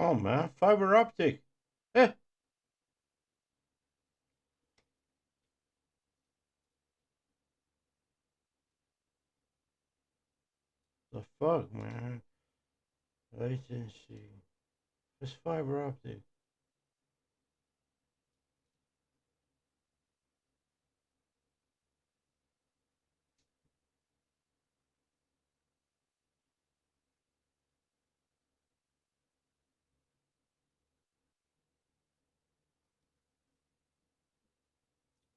Oh man, fiber optic. Eh, the fuck, man? Latency. It's fiber optic.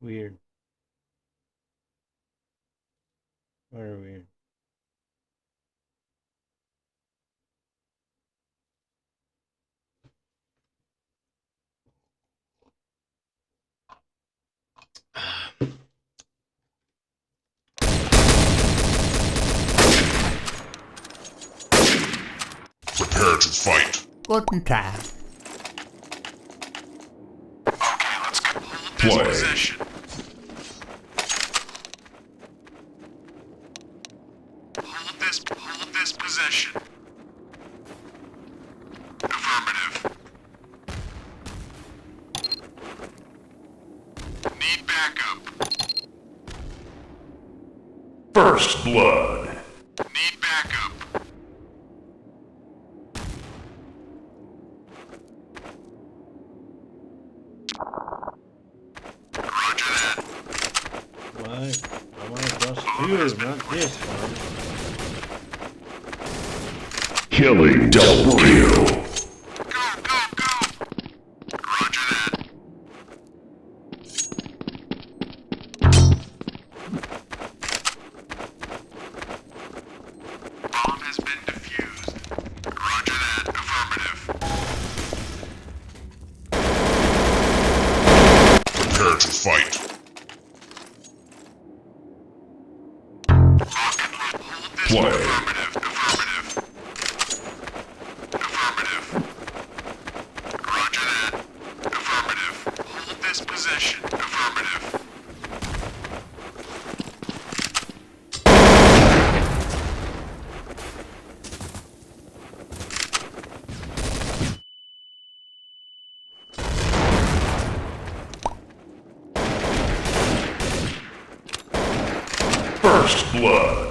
Weird. Very weird. Prepare to fight. Guten Tag. Okay, let's go. Hold this position. Hold this position. Affirmative. Need backup. First blood. Need backup. Roger that. Why? I want to just fuse, not this one. Killing double kill. Go, go, go! Roger that. Bomb has been defused. Roger that. Affirmative. Prepare to fight. Lock and load. Hold this. Play. Affirmative. Affirmative. Affirmative. Roger that. Affirmative. Hold this position. Affirmative. First blood.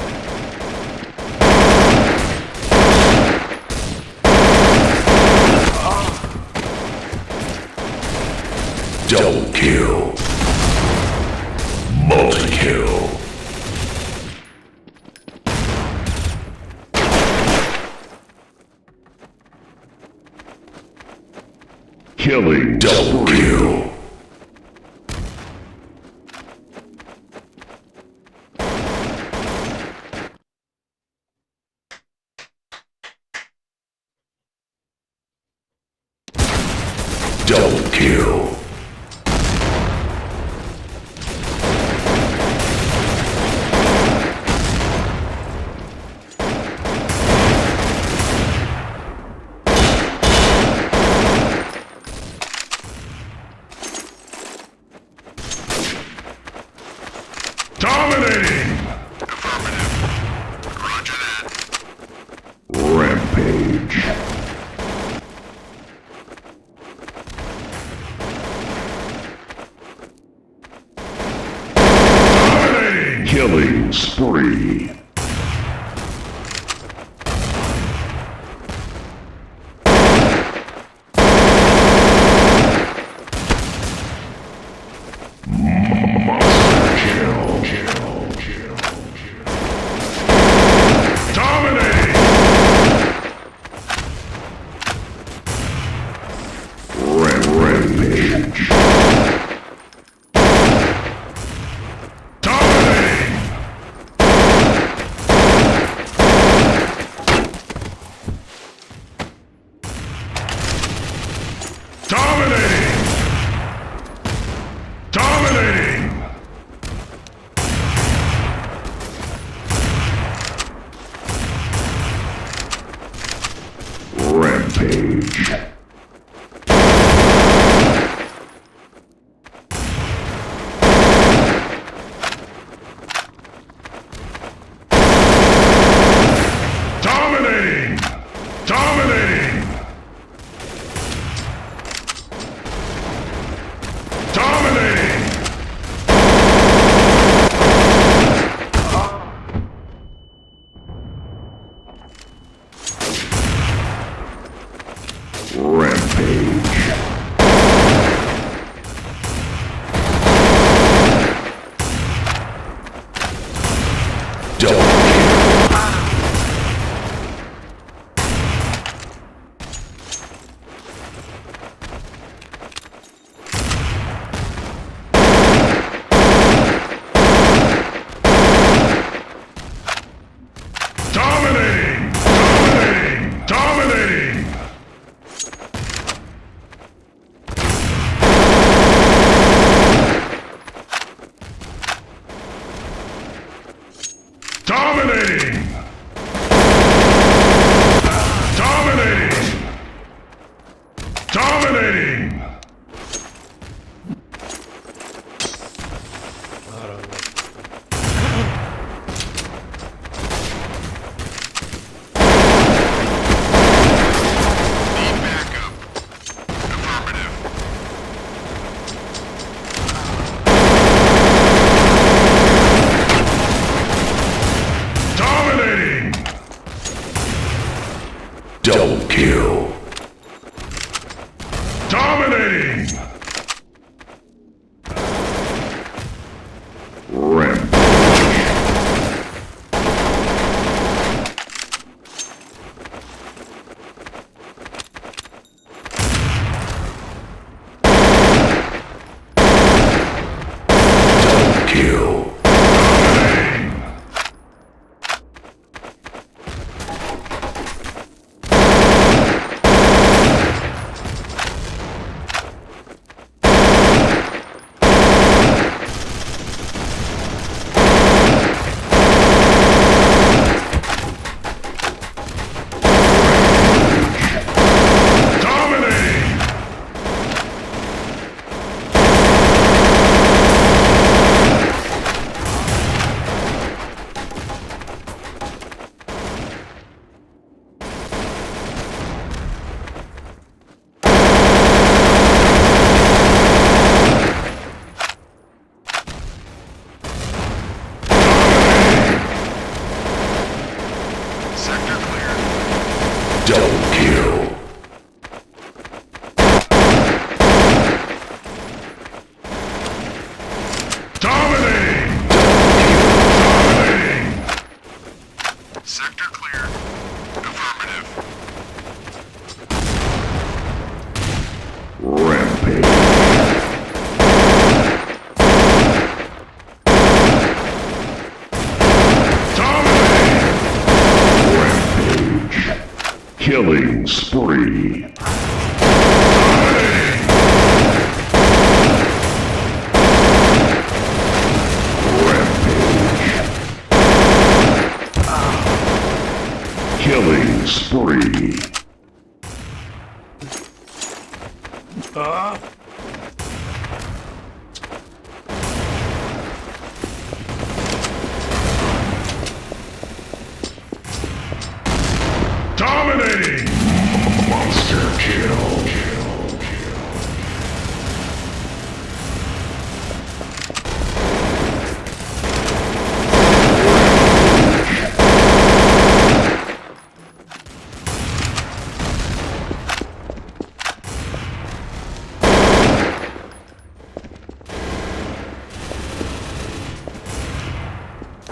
Double kill. Multi-kill. Killing double kill. Double kill. Dominating. Affirmative. Roger that. Rampage. Dominating. Killing spree. Dominating! Rampage! Dominating! Dominating! Dominating! Rampage. Dominating! Dominating! Dominating! Dominating! Dominating! Dominating! Dominating! Dominating! Need backup. Affirmative. Dominating! Double kill. Dominating! Rampage. Double kill. Dominating! Dominating! Sector clear. Double kill. Dominating! Dominating! Sector clear. Affirmative. Rampage. Dominating! Rampage. Killing spree. Dominating! Rampage. Killing spree. Ah! Dominating! Monster kill.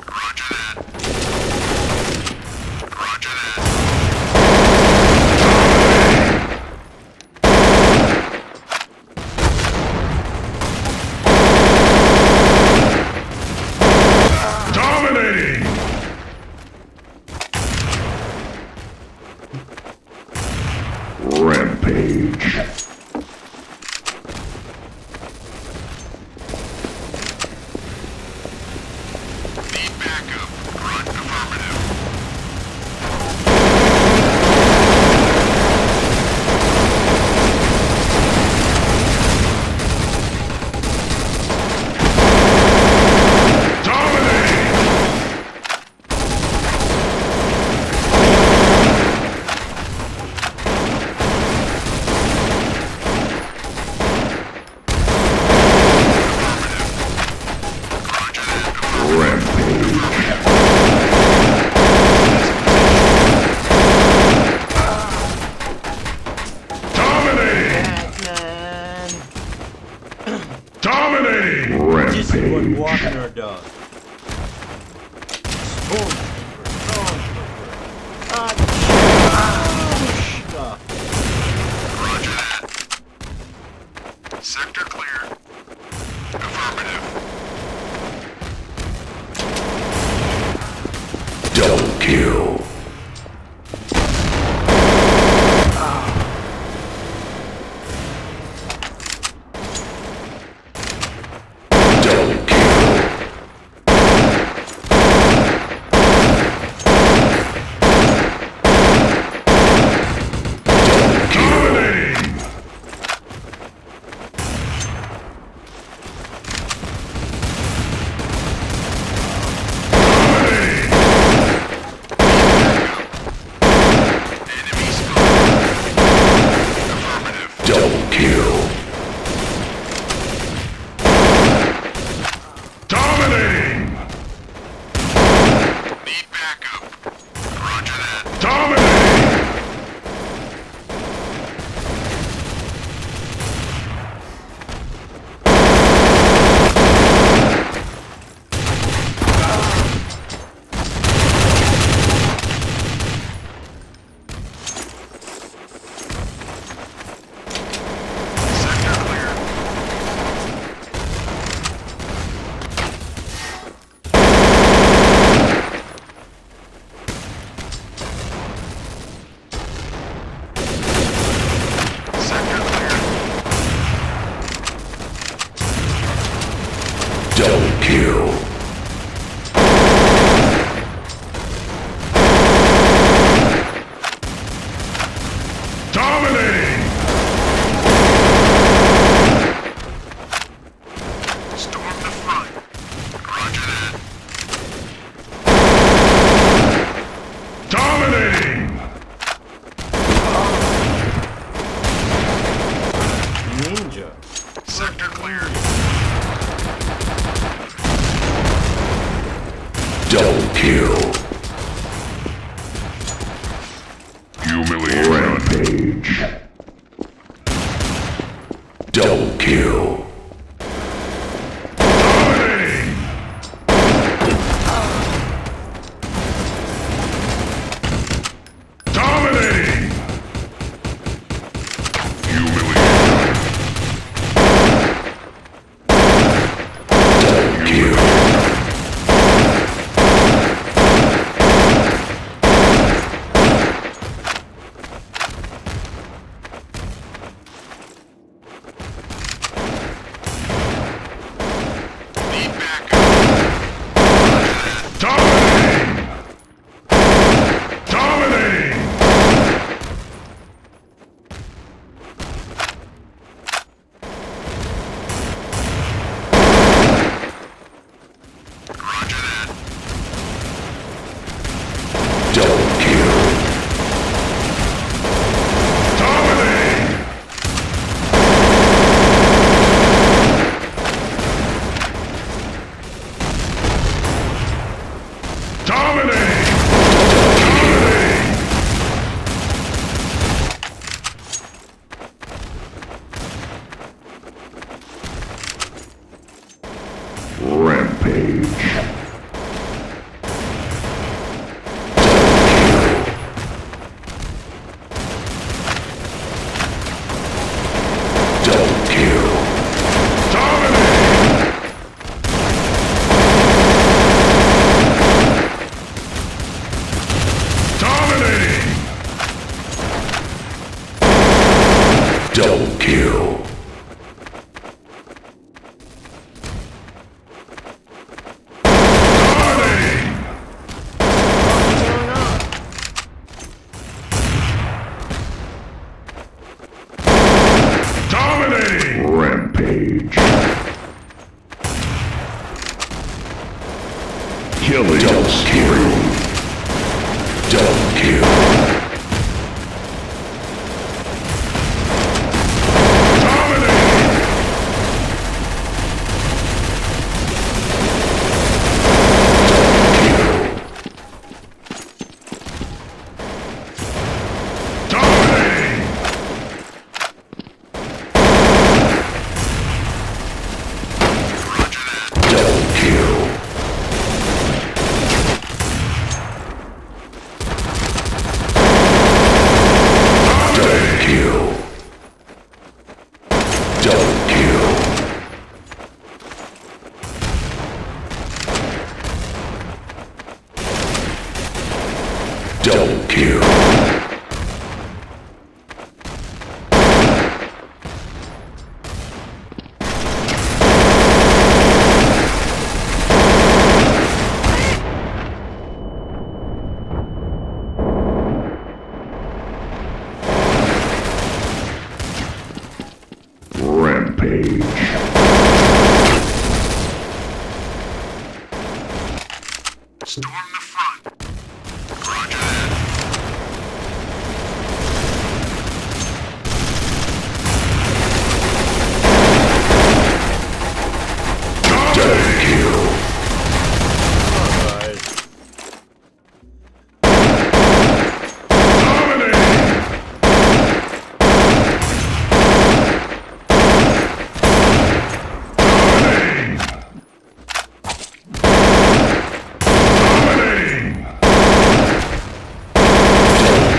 Roger that. Roger that. Dominating! Rampage. Need backup. Run. Affirmative. Dominating! Dominating! Sector clear. Sector clear. Double kill. Dominating! Storm the front. Roger that. Dominating! Ninja. Sector cleared. Double kill. Humiliation. Rampage. Double kill. Dominating! Dominating! Humiliation. Double kill. Need backup. Dominating! Dominating! Roger that. Double kill. Dominating! Dominating! Dominating! Rampage. Double kill. Dominating! Dominating! Double kill. Dominating! What's going on? Dominating! Rampage. Killing double kill. Double kill. Dominating! Dominating! Double kill. Double kill. Double kill. Double kill. Rampage. Storm the front. Roger that.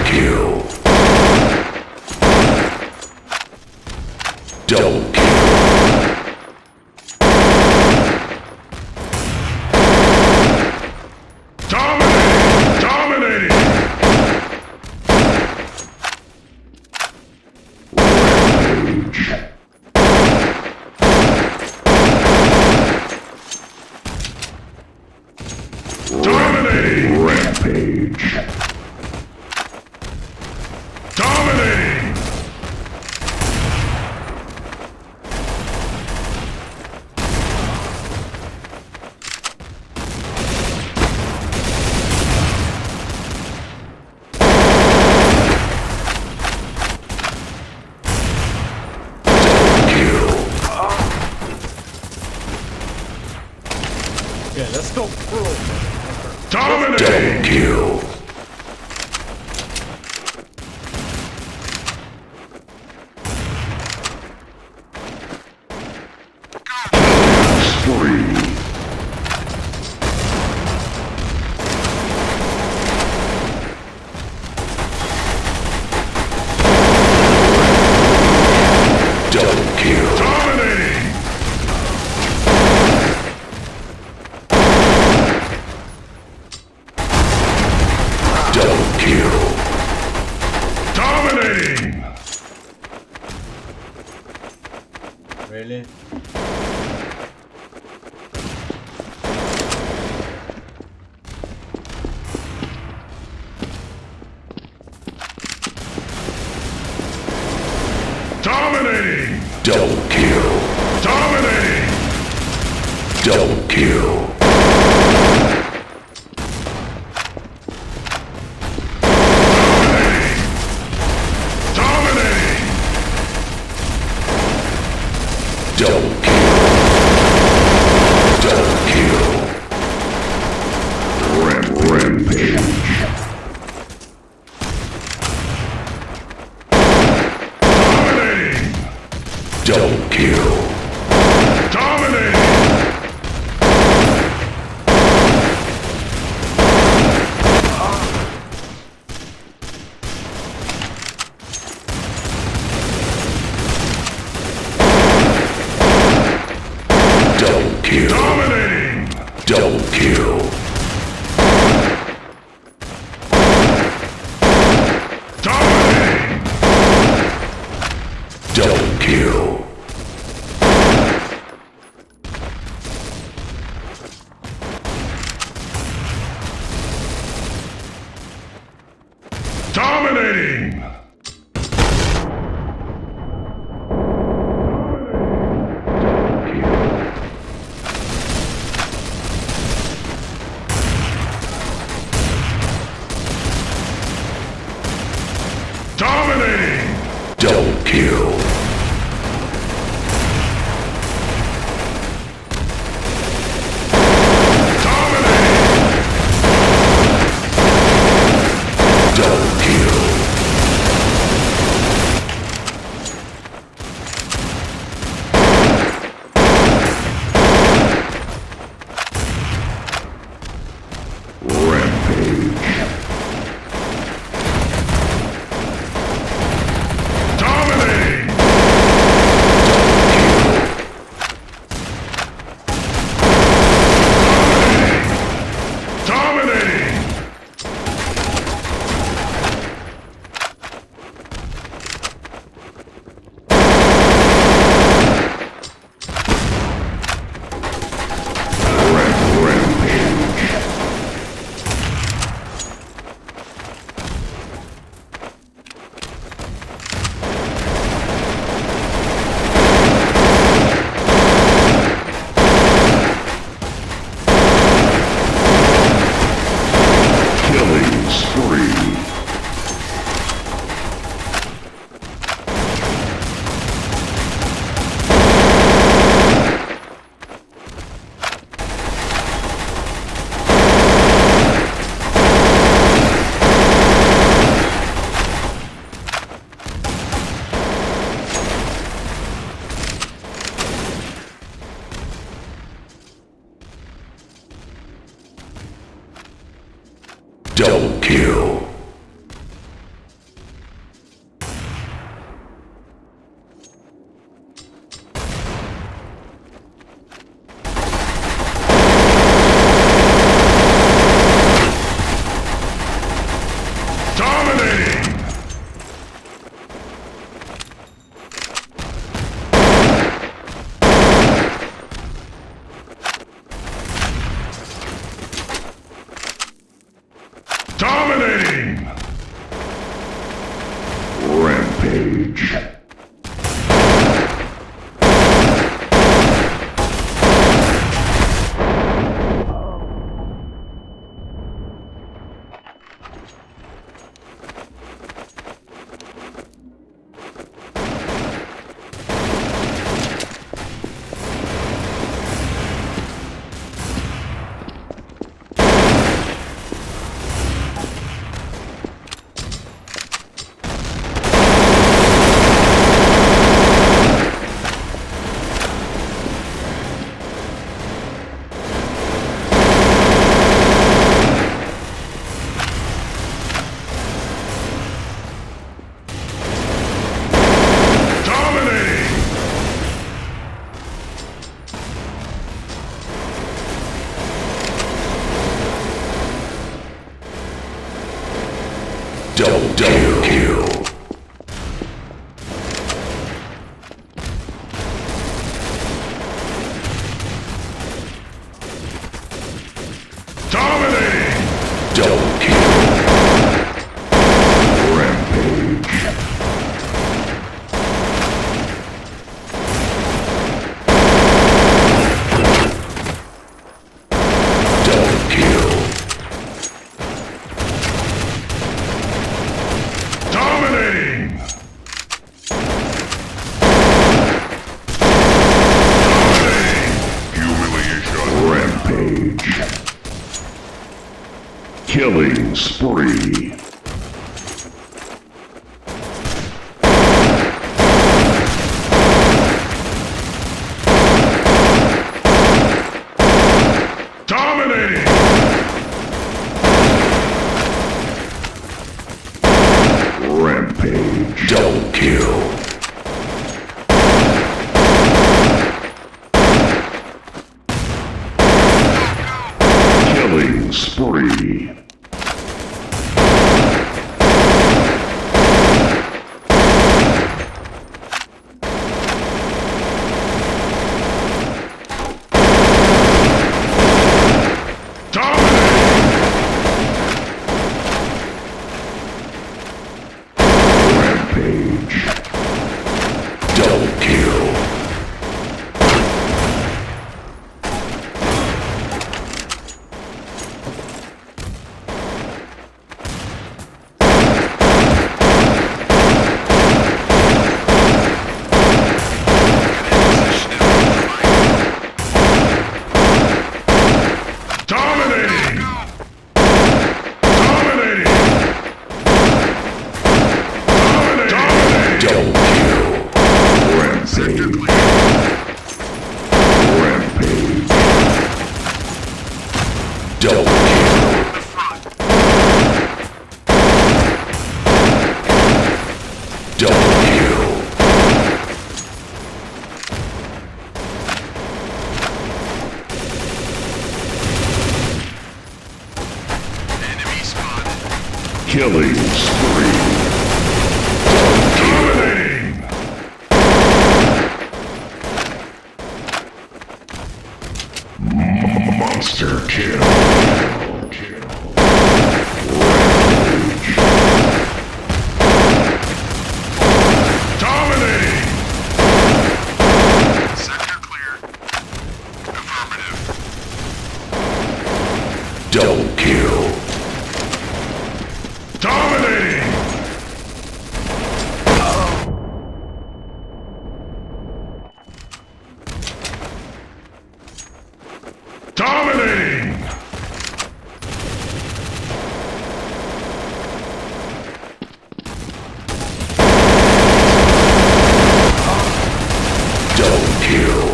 kill. Double kill. Dominating! Dominating! Rampage. Dominating! Okay, let's go pro. Dominating! Double kill. Spree. Double kill. Dominating! Double kill. Dominating! Really? Dominating! Double kill. Dominating! Double kill. Dominating! Double kill. Double kill. Rampage. Dominating! Double kill. Dominating! Double kill. Dominating! Double kill. Dominating! Double kill. Dominating! Dominating! Double kill. Dominating! Double kill. Rampage. Dominating! Dominating! Killing spree. Double kill. Rampage. Double kill. Dominating. Double kill. Rampage. Double kill. Dominating! Humiliation. Rampage. Killing spree. Dominating! Rampage. Double kill. Killing spree. Rampage. Double kill. Dominating! Dominating! Double kill. Rampage. Rampage. Double kill. Double kill. Enemy spotted. Killing spree. Dominating. Monster kill. Rampage. Dominating. Sector clear. Affirmative. Double kill. Dominating. Dominating. Double kill.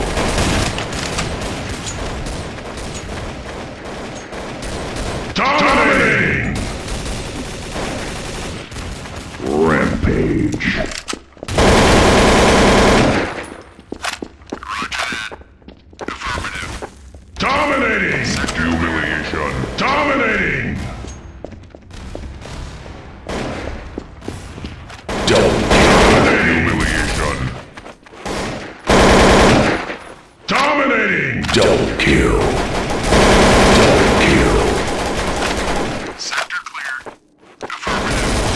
Dominating. Rampage. Affirmative. Dominating. Humiliation. Dominating. Double kill. Humiliation. Dominating. Double kill. Double kill. Sector clear. Affirmative.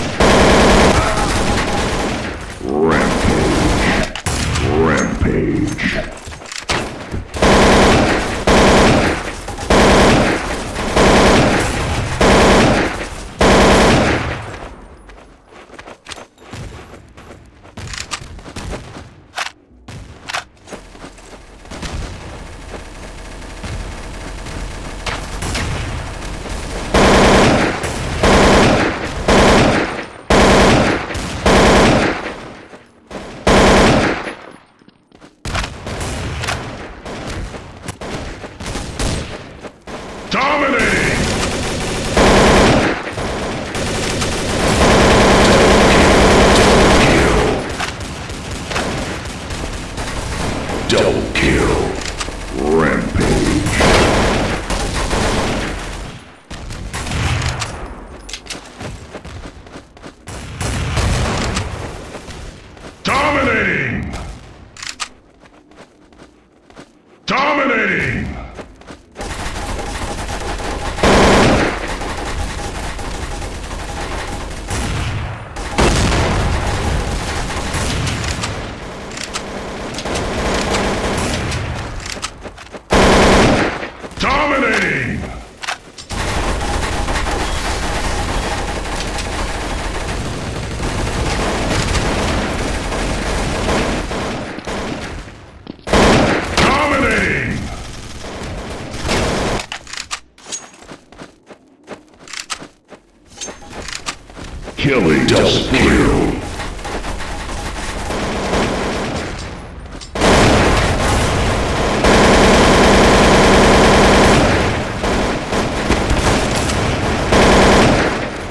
Killing spree.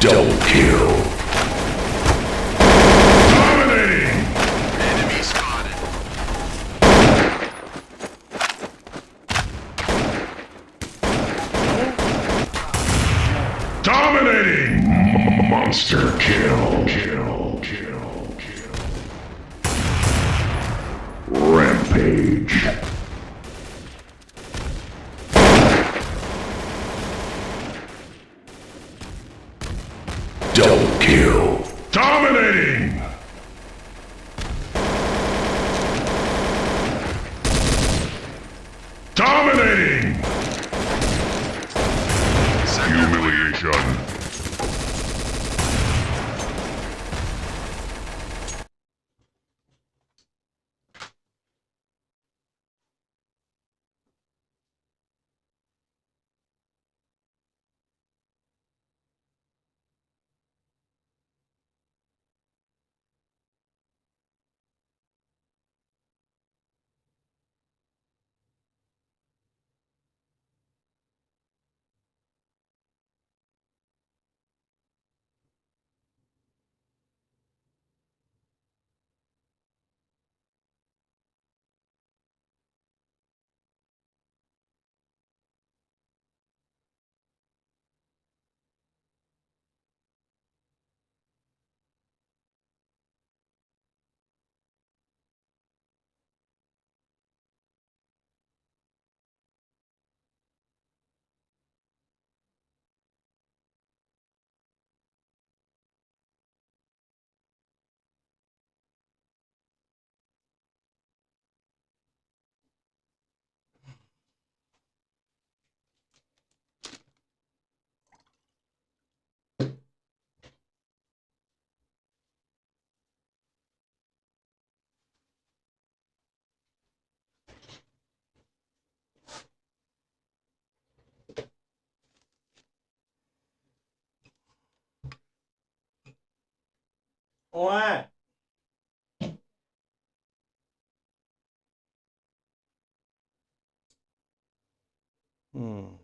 Double kill. Dominating. Enemy spotted. Dominating. Monster kill. Rampage. Double kill. Dominating. Dominating. Humiliation. Ouais. Hmm.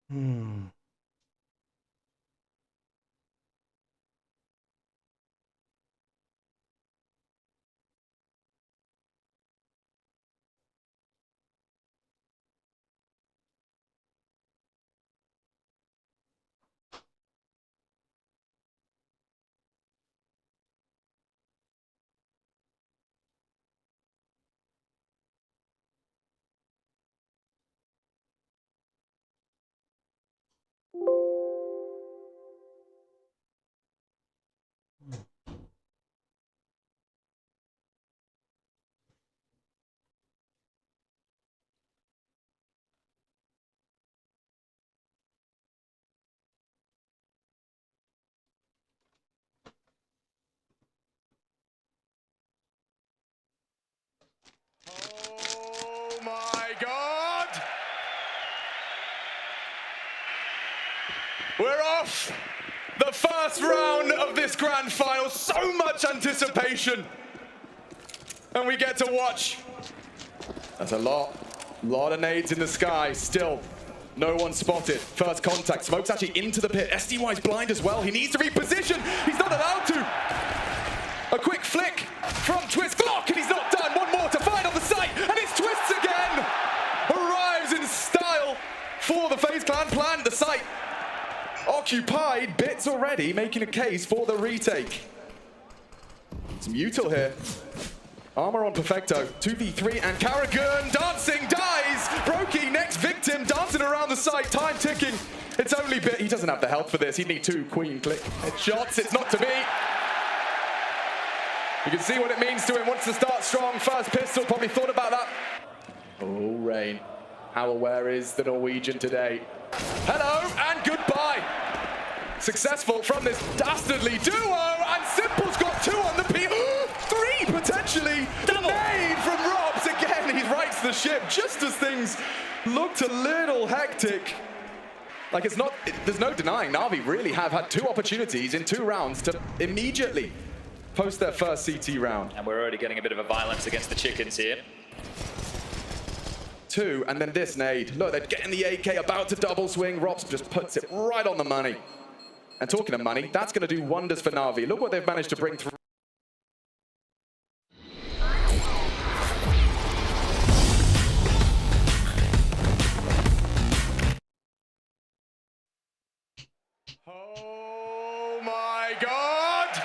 Hmm. Oh my God! We're off! The first round of this grand final. So much anticipation. And we get to watch. That's a lot of nades in the sky. Still, no one spotted. First contact. Smoke's actually into the pit. SDY's blind as well. He needs to reposition. He's not allowed to. A quick flick from Twist Glock, and he's not done. One more to find on the site, and it's Twists again. Arrives in style for the FaZe Clan plan. The site occupied. Bits already making a case for the retake. Some util here. Armor on Perfecto, 2v3, and Karragan dancing, dies! Brokey, next victim, dancing around the site, time ticking. It's only bit, he doesn't have the health for this, he'd need 2 queen click headshots, it's not to be. You can see what it means to him, wants to start strong, first pistol, probably thought about that. Oh, Rain, how aware is the Norwegian today? Hello, and goodbye. Successful from this dastardly duo, and Simple's got 2 on the P. 3 potentially. Double. Nade from Robs again. He rights the ship just as things looked a little hectic. Like it's not. There's no denying Na'Vi really have had 2 opportunities in 2 rounds to immediately post their first CT round. And we're already getting a bit of a violence against the chickens here. 2, and then this nade. Look, they're getting the AK, about to double swing. Robs just puts it right on the money. And talking of money, that's going to do wonders for Na'Vi. Look what they've managed to bring through. Oh my God!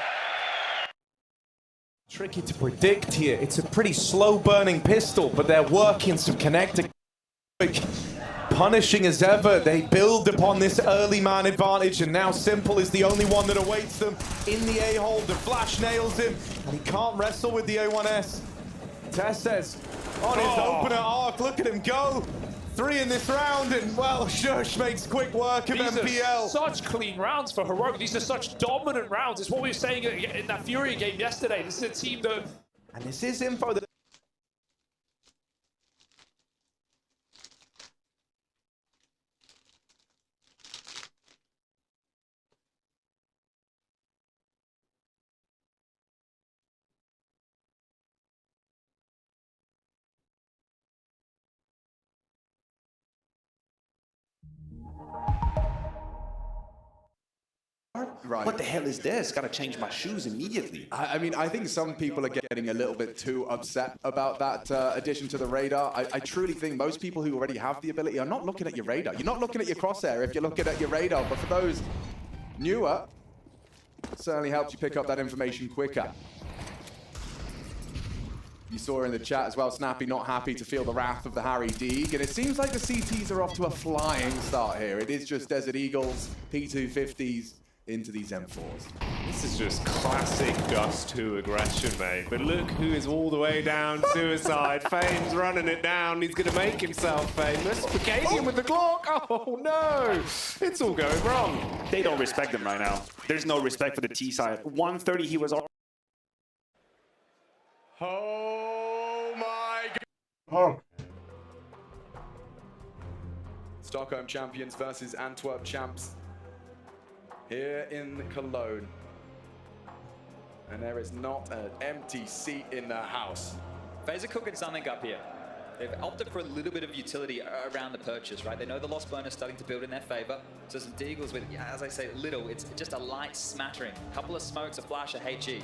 Tricky to predict here. It's a pretty slow burning pistol, but they're working some connector. Punishing as ever, they build upon this early man advantage, and now Simple is the only one that awaits them in the A-hole. The flash nails him, and he can't wrestle with the A1S. Tess says, on his opener arc, look at him go. 3 in this round, and well, Shush makes quick work of MPL. These are such clean rounds for Heroic. These are such dominant rounds. It's what we were saying in that Fury game yesterday. This is a team that... And this is info that... Right. What the hell is this? Gotta change my shoes immediately. I mean, I think some people are getting a little bit too upset about that addition to the radar. I truly think most people who already have the ability are not looking at your radar. You're not looking at your crosshair if you're looking at your radar, but for those newer, it certainly helps you pick up that information quicker. You saw in the chat as well, Snappy not happy to feel the wrath of the Harry Deeg, and it seems like the CTs are off to a flying start here. It is just Desert Eagles, P250s, into these M4s. This is just classic Dust 2 aggression, mate. But look who is all the way down. Suicide. Fame's running it down. He's going to make himself famous. Pagadian with the Glock. Oh, no. It's all going wrong. They don't respect them right now. There's no respect for the T side. 130, he was all... Oh, my God. Oh. Stockholm champions versus Antwerp champs. Here in Cologne. And there is not an empty seat in the house. FaZe are cooking something up here. They've opted for a little bit of utility around the purchase, right? They know the lost burn is starting to build in their favor. So some Deagles with, yeah, as I say, little. It's just a light smattering. A couple of smokes, a flash, a HE.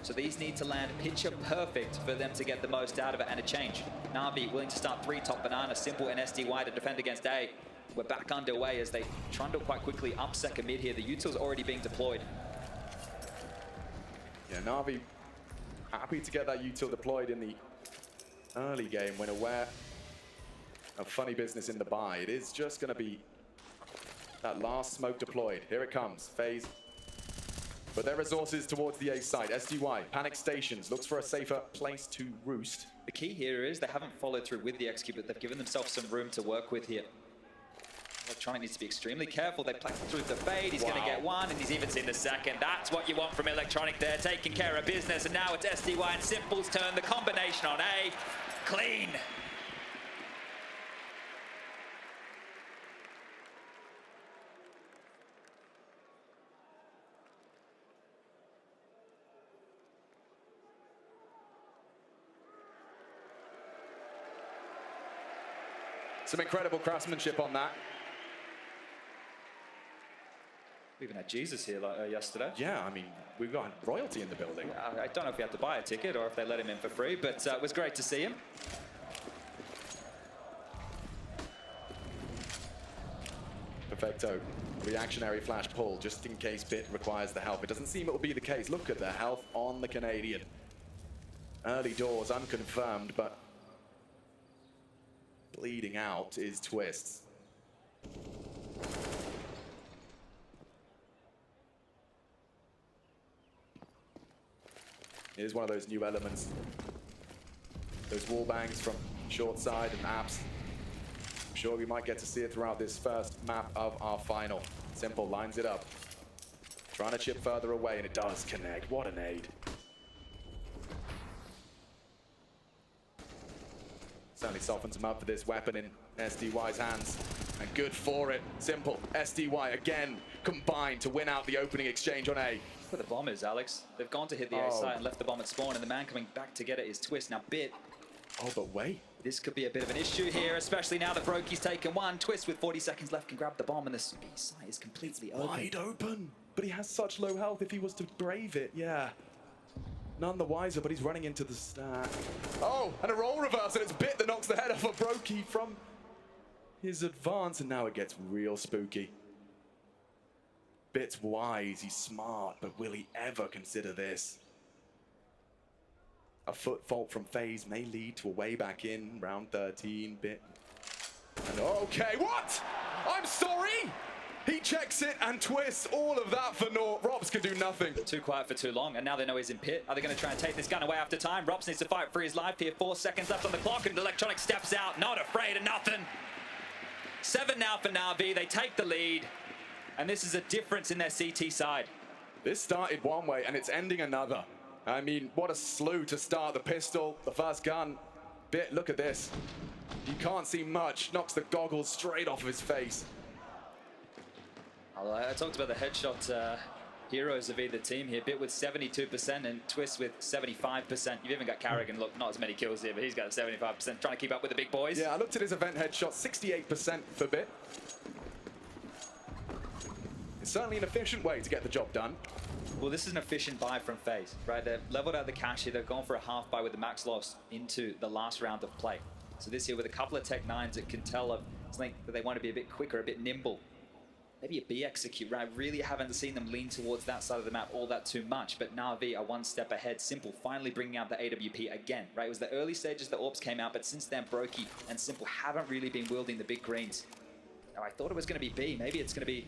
So these need to land picture perfect for them to get the most out of it and a change. Na'Vi willing to start 3 top banana, Simple and SDY to defend against A. We're back underway as they trundle quite quickly up second mid here. The util's already being deployed. Yeah, Na'Vi happy to get that util deployed in the early game when aware of funny business in the buy. It is just going to be that last smoke deployed. Here it comes. FaZe put their resources towards the A side. SDY, panic stations, looks for a safer place to roost. The key here is they haven't followed through with the execute, but they've given themselves some room to work with here. Electronic needs to be extremely careful. They play through the fade. He's going to get 1, and he's even seen the second. That's what you want from Electronic there, taking care of business. And now it's SDY and Simple's turn. The combination on A, clean. Some incredible craftsmanship on that. We even had Jesus here yesterday. Yeah, I mean, we've got royalty in the building. I don't know if he had to buy a ticket or if they let him in for free, but it was great to see him. Perfecto. Reactionary flash pull, just in case Bit requires the help. It doesn't seem it will be the case. Look at the health on the Canadian. Early doors, unconfirmed, but bleeding out is Twists. Here's one of those new elements. Those wall bangs from short side and apps. I'm sure we might get to see it throughout this first map of our final. Simple lines it up. Trying to chip further away, and it does connect. What a nade. Certainly softens him up for this weapon in SDY's hands. And good for it. Simple. SDY again combined to win out the opening exchange on A. Where the bomb is, Alex. They've gone to hit the A site and left the bomb at spawn, and the man coming back to get it is Twist. Now, Bit. Oh, but wait. This could be a bit of an issue here, especially now that Brokey's taken one. Twist with 40 seconds left can grab the bomb, and the B site is completely open. Wide open. But he has such low health if he was to brave it, yeah. None the wiser, but he's running into the stack. Oh, and a roll reverse, and it's Bit that knocks the head off of Brokey from his advance, and now it gets real spooky. Bit's wise, he's smart, but will he ever consider this? A foot fault from FaZe may lead to a way back in round 13. Bit. And okay, what? I'm sorry! He checks it and twists all of that for naught. Robs can do nothing. Too quiet for too long, and now they know he's in pit. Are they going to try and take this gun away after time? Robs needs to fight for his life here. 4 seconds left on the clock, and Electronic steps out, not afraid of nothing. 7 now for Na'Vi. They take the lead, and this is a difference in their CT side. This started one way, and it's ending another. I mean, what a slew to start the pistol, the first gun. Bit, look at this. You can't see much. Knocks the goggles straight off of his face. I talked about the headshot heroes of either team here. Bit with 72% and Twist with 75%. You've even got Carrigan, look, not as many kills here, but he's got 75%, trying to keep up with the big boys. Yeah, I looked at his event headshot, 68% for Bit. It's certainly an efficient way to get the job done. Well, this is an efficient buy from FaZe, right? They've leveled out the cache here. They've gone for a half buy with the max loss into the last round of play. So this here with a couple of Tech 9s, it can tell of something that they want to be a bit quicker, a bit nimble. Maybe a B execute, right? Really haven't seen them lean towards that side of the map all that too much, but Na'Vi are one step ahead. Simple finally bringing out the AWP again, right? It was the early stages the AWPs came out, but since then Brokey and Simple haven't really been wielding the big greens. Now I thought it was going to be B. Maybe it's going to be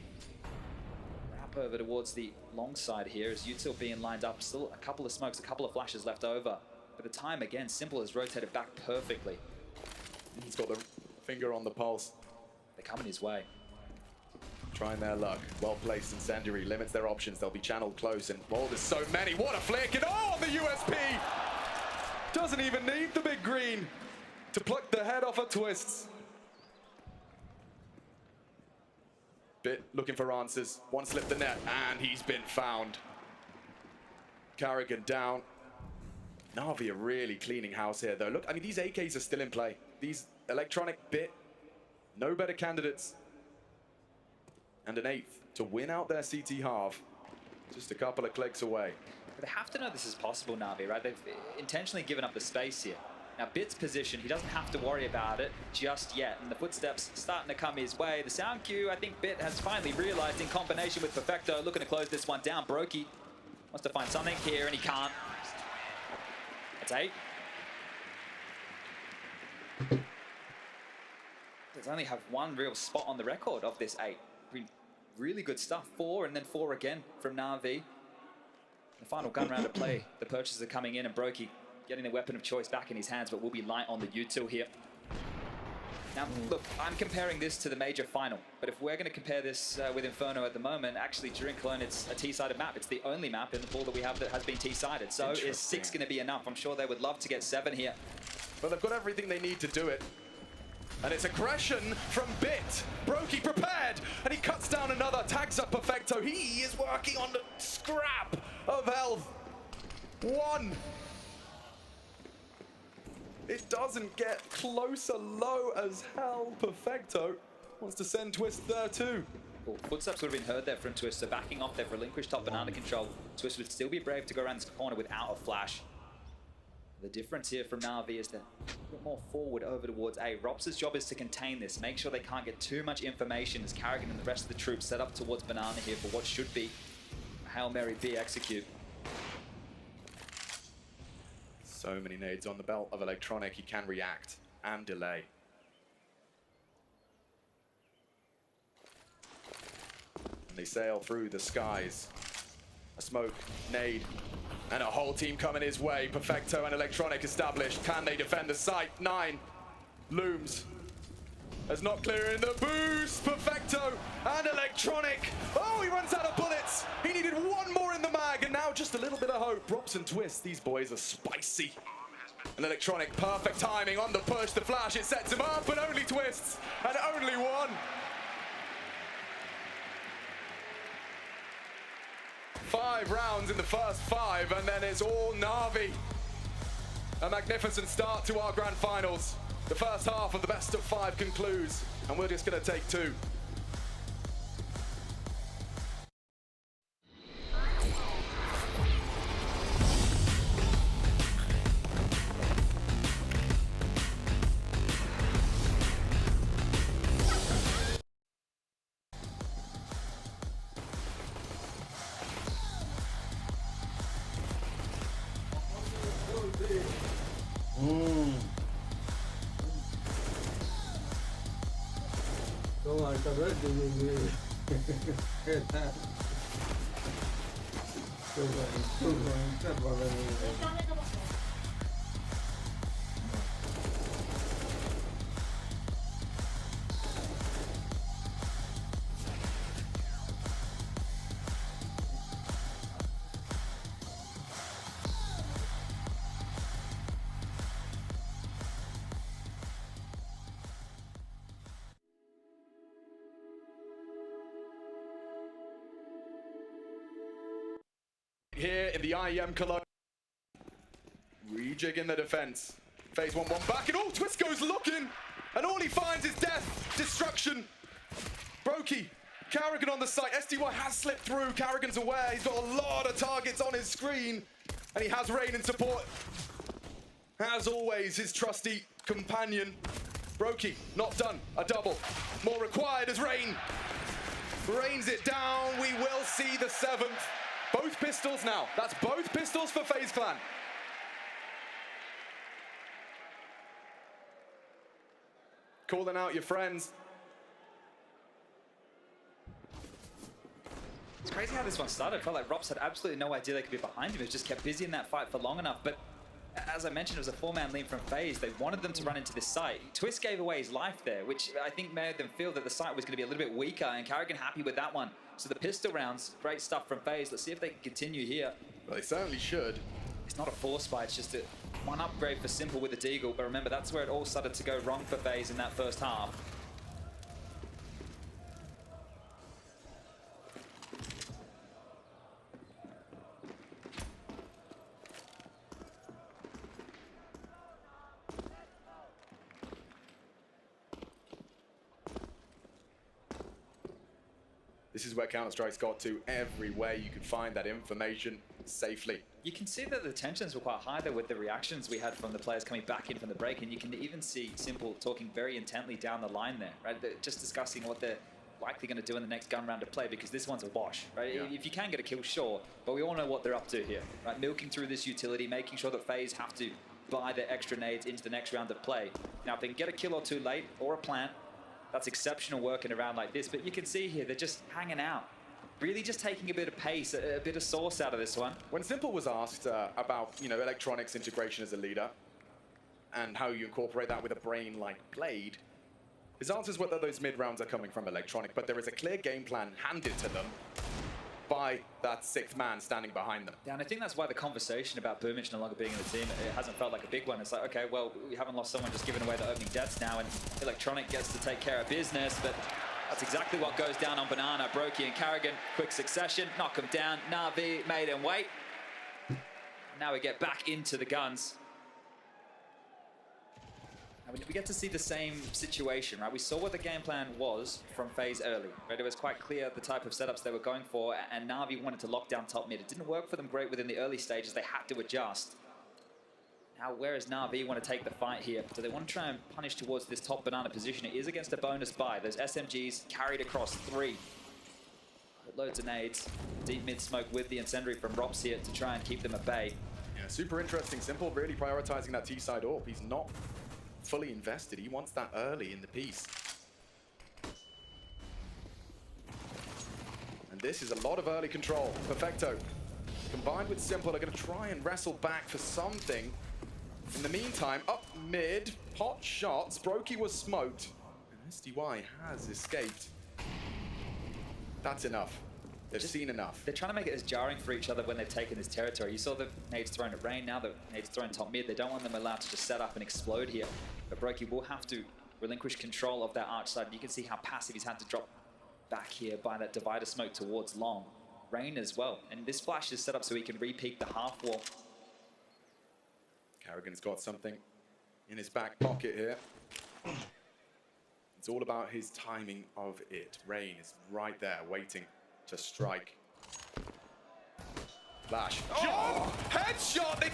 wrap over towards the long side here as Util being lined up. Still a couple of smokes, a couple of flashes left over. But the time again, Simple has rotated back perfectly. He's got the finger on the pulse. They're coming his way. Trying their luck. Well-placed incendiary limits their options. They'll be channeled close, and oh, there's so many. What a flick! And oh, on the USP! Doesn't even need the big green to pluck the head off of Twists. Bit looking for answers. One slip the net, and he's been found. Carrigan down. Na'Vi are really cleaning house here, though. Look, I mean, these AKs are still in play. These Electronic, Bit, no better candidates. And an 8th to win out their CT half. Just a couple of clicks away. But they have to know this is possible, Na'Vi, right? They've intentionally given up the space here. Now, Bit's position, he doesn't have to worry about it just yet. And the footsteps starting to come his way. The sound cue, I think Bit has finally realized in combination with Perfecto, looking to close this one down. Brokey wants to find something here, and he can't. That's 8. There's only have one real spot on the record of this 8. Really good stuff. 4 and then 4 again from Na'Vi. The final gun round of play. The purchases are coming in, and Brokey getting the weapon of choice back in his hands, but will be light on the util here. Now, look, I'm comparing this to the major final, but if we're going to compare this with Inferno at the moment, actually during Cologne, it's a T-sided map. It's the only map in the pool that we have that has been T-sided. So is 6 going to be enough? I'm sure they would love to get 7 here. But they've got everything they need to do it. And it's aggression from Bit. Brokey prepared, and he cuts down another, tags up Perfecto. He is working on the scrap of health. 1. It doesn't get closer, low as hell. Perfecto wants to send Twist there too. Well, footsteps would have been heard there from Twist, so backing off, they've relinquished top banana control. Twist would still be brave to go around this corner without a flash. The difference here from Na'Vi is that a bit more forward over towards A. Rops' job is to contain this, make sure they can't get too much information as Carrigan and the rest of the troops set up towards banana here for what should be a Hail Mary B execute. So many nades on the belt of Electronic. He can react and delay. And they sail through the skies. A smoke, nade, and a whole team coming his way. Perfecto and Electronic established. Can they defend the site? 9 looms. As not clearing the boost. Perfecto and Electronic. Oh, he runs out of bullets. He needed one more in the mag, and now just a little bit of hope. Drops and twists. These boys are spicy. And Electronic, perfect timing on the push. The flash, it sets him up, and only twists, and only one. 5 rounds in the first 5, and then it's all Na'Vi. A magnificent start to our grand finals. The first half of the best of 5 concludes, and we're just going to take 2. Here in the IEM Cologne. Rejigging the defense. Phase 1-1 back, and oh, Twist goes looking, and all he finds is death, destruction. Brokey, Carrigan on the site. SDY has slipped through. Carrigan's aware. He's got a lot of targets on his screen, and he has Rain in support. As always, his trusty companion. Brokey, not done. A double. More required as Rain rains it down. We will see the 7th. Both pistols now. That's both pistols for FaZe Clan. Calling out your friends. It's crazy how this one started. I felt like Robs had absolutely no idea they could be behind him. He just kept busy in that fight for long enough. But as I mentioned, it was a 4-man lean from FaZe. They wanted them to run into this site. Twist gave away his life there, which I think made them feel that the site was going to be a little bit weaker, and Carrigan happy with that one. So the pistol rounds, great stuff from FaZe. Let's see if they can continue here. Well, they certainly should. It's not a force fight, it's just one upgrade for Simple with the Deagle. But remember, that's where it all started to go wrong for FaZe in that first half. This is where Counter-Strike's got to. Everywhere you can find that information safely. You can see that the tensions were quite high there with the reactions we had from the players coming back in from the break, and you can even see Simple talking very intently down the line there, right? They're just discussing what they're likely going to do in the next gun round of play, because this one's a wash, right? Yeah. If you can get a kill, sure, but we all know what they're up to here, right? Milking through this utility, making sure that FaZe have to buy their extra nades into the next round of play. Now, if they can get a kill or 2 late, or a plant, that's exceptional work in a round like this, but you can see here, they're just hanging out. Really just taking a bit of pace, a bit of sauce out of this one. When Simple was asked about, Electronics integration as a leader and how you incorporate that with a brain like Blade, his answers were that those mid rounds are coming from Electronic, but there is a clear game plan handed to them by that 6th man standing behind them. Yeah, and I think that's why the conversation about Boomich no longer being in the team, it hasn't felt like a big one. It's like, okay, well, we haven't lost someone just giving away the opening deaths now, and Electronic gets to take care of business, but that's exactly what goes down on Banana. Brokey and Carrigan, quick succession, knock him down. Na'Vi made him wait. Now we get back into the guns. I mean, we get to see the same situation, right? We saw what the game plan was from FaZe early, right? It was quite clear the type of setups they were going for, and Na'Vi wanted to lock down top mid. It didn't work for them great within the early stages. They had to adjust. Now, where does Na'Vi want to take the fight here? Do they want to try and punish towards this top Banana position? It is against a bonus buy. Those SMGs carried across 3. Loads of nades. Deep mid smoke with the incendiary from Rops here to try and keep them at bay. Yeah, super interesting. Simple really prioritizing that T-side AWP. He's not fully invested. He wants that early in the piece. And this is a lot of early control. Perfecto. Combined with Simple, are going to try and wrestle back for something. In the meantime, up mid, hot shots. Brokey was smoked. And SDY has escaped. That's enough. They've seen enough. They're trying to make it as jarring for each other when they've taken this territory. You saw the nades thrown at Rain, now the nades thrown top mid. They don't want them allowed to just set up and explode here. But Brokey will have to relinquish control of that arch side. And you can see how passive he's had to drop back here by that divider smoke towards long. Rain as well. And this flash is set up so he can re-peek the half wall. Carrigan's got something in his back pocket here. It's all about his timing of it. Rain is right there waiting to strike. Flash. Oh! Headshot! They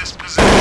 this position.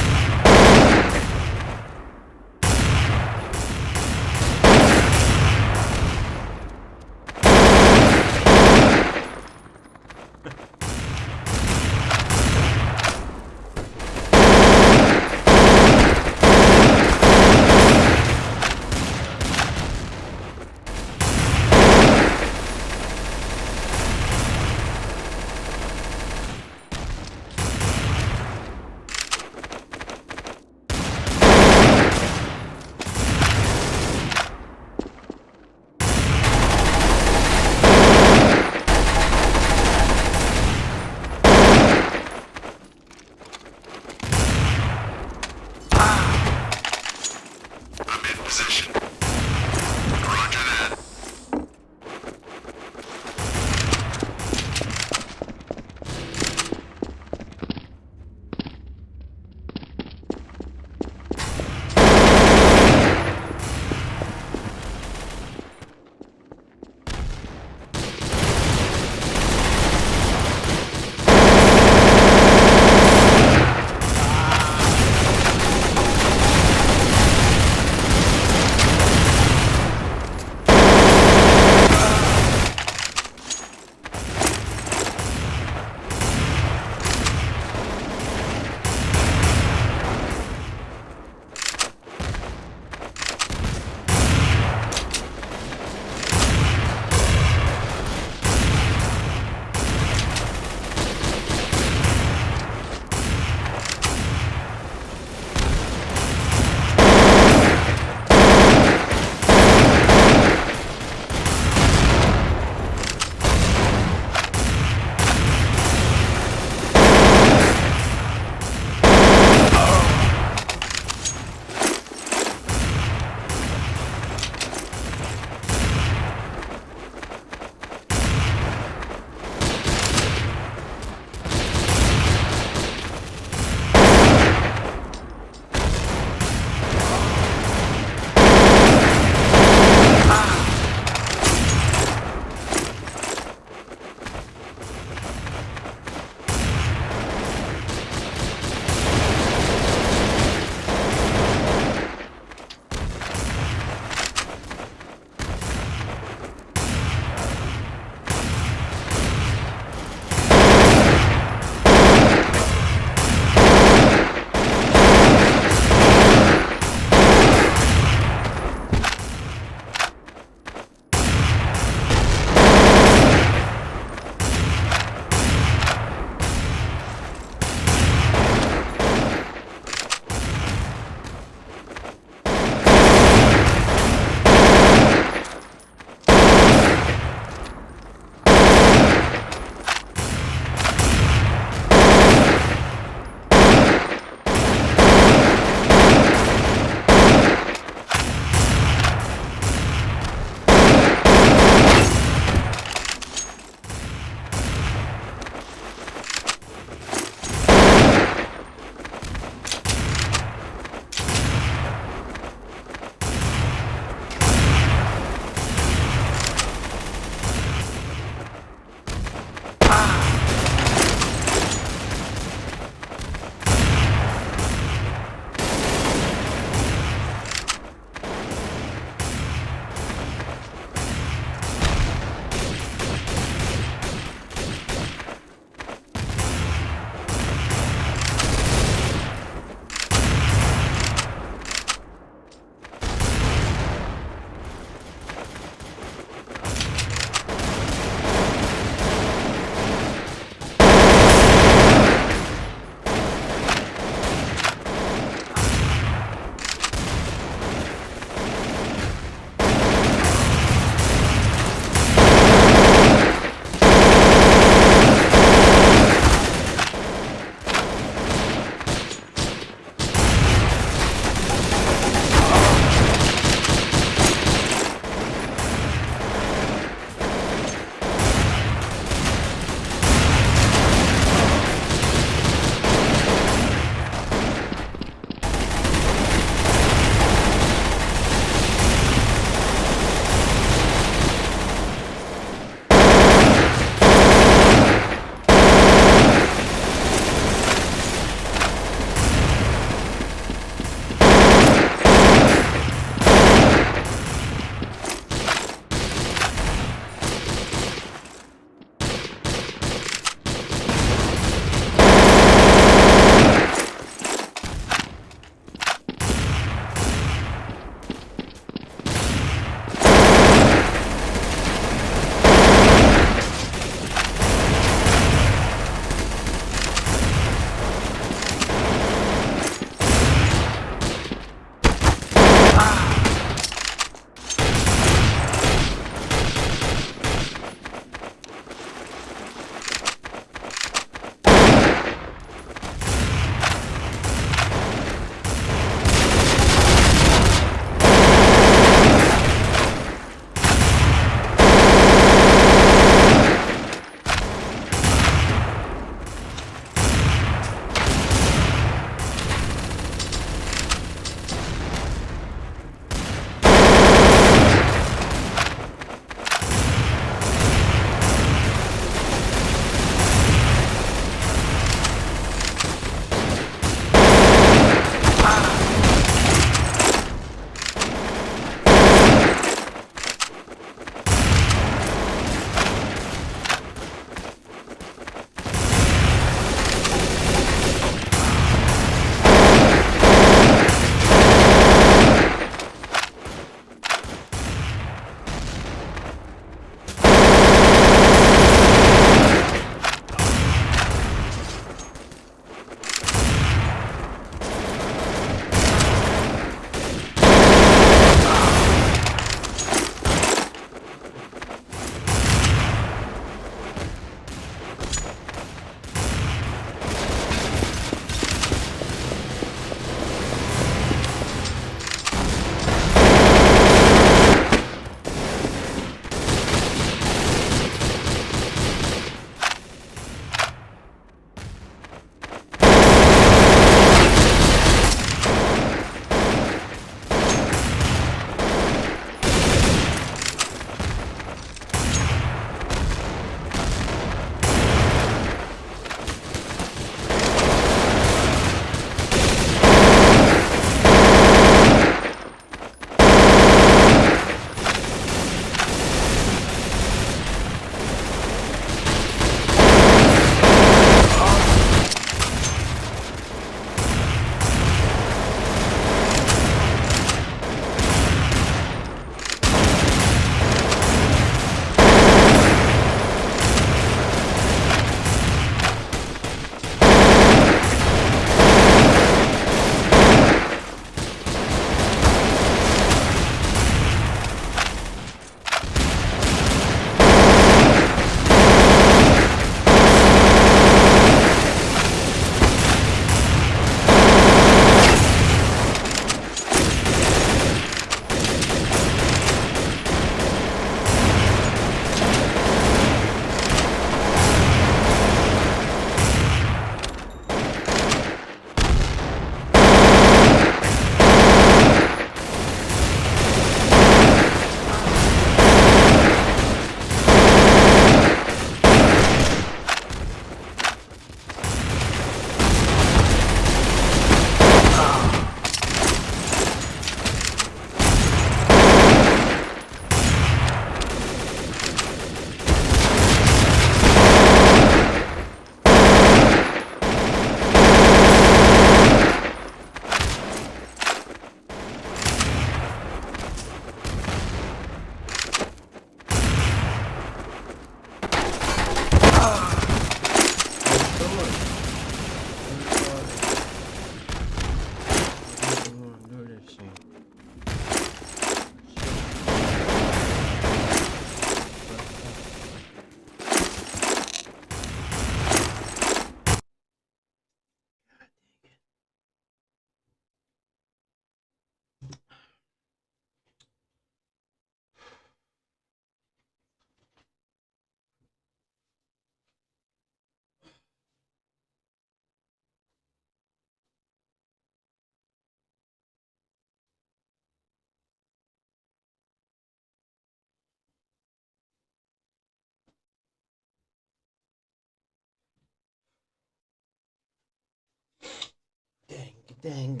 Dang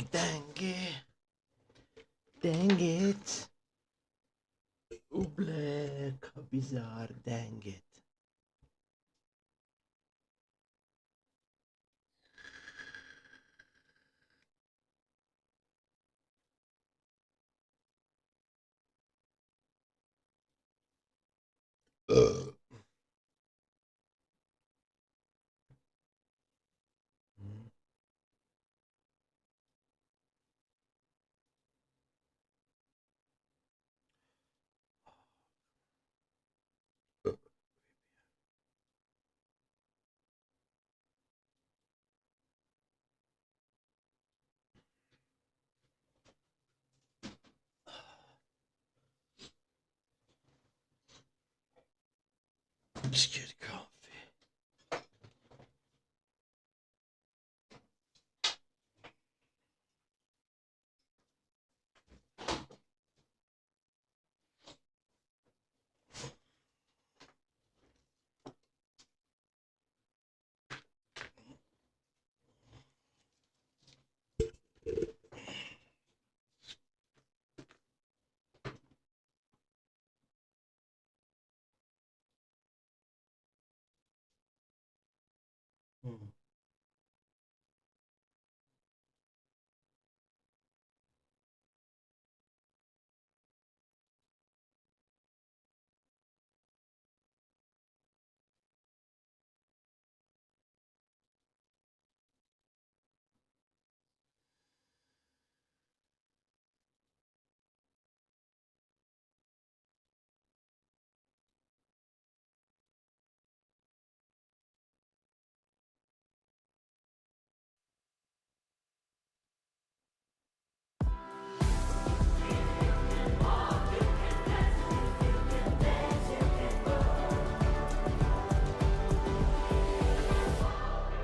it. Oblek, bizarre, dang it. Just get coffee.